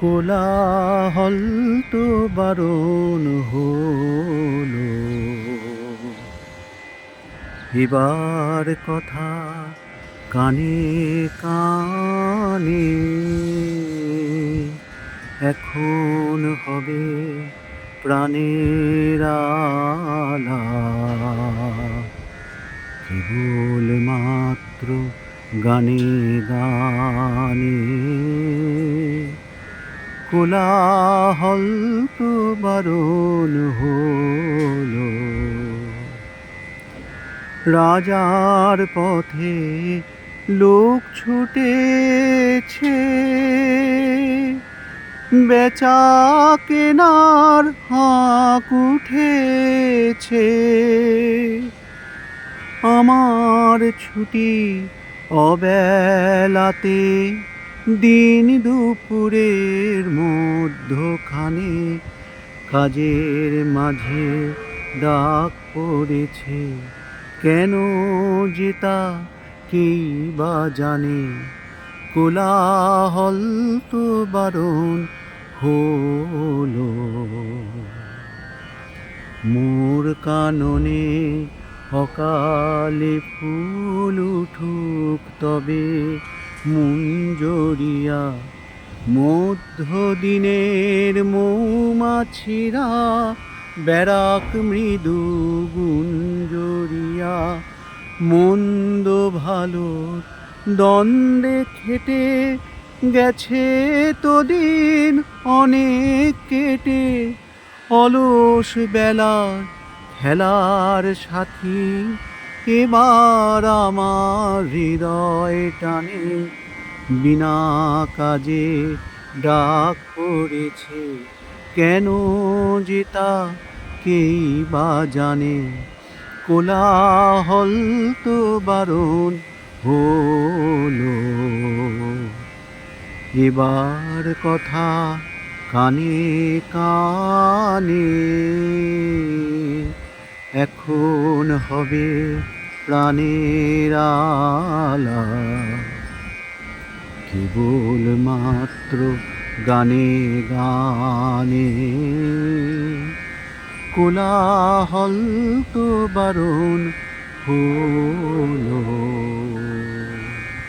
কোলাহল তো বারণ হলো, এবার কথা কানে কানে এখন হবে প্রাণের আলাপ, কেবল মাত্র গানে গানে কোলাহল তো বারণ হলো। রাজার পথে লোক ছুটেছে, বেচা কেনার হাঁক উঠেছে। আমার ছুটি অবেলাতে, দিন দুপুরের মধ্যখানে কাজের মাঝে ডাক পড়েছে। কেন যে তা কেই বা জানে, কোলাহল তো বারণ হলো। মোর কাননে অকালে ফুল উঠুক তবে মুঞ্জরিয়া, মধ্যদিনের মৌমাছিরা ব্যারাক মৃদু গুঞ্জরিয়া। মন্দ ভালোর দ্বন্দ্বে খেটে গেছে তো দিন অনেক কেটে, অলস বেলার খেলার সাথী এবার আমার হৃদয় টানে। বিনা কাজে ডাক পড়েছে, কেন যে তা কেই বা জানে, কোলাহল তো বারণ হলো। এবার কথা কানে কানে এখন হবে প্রাণের আলাপ, কেবল মাত্র গানে গানে কোলাহল তো বারণ হলো।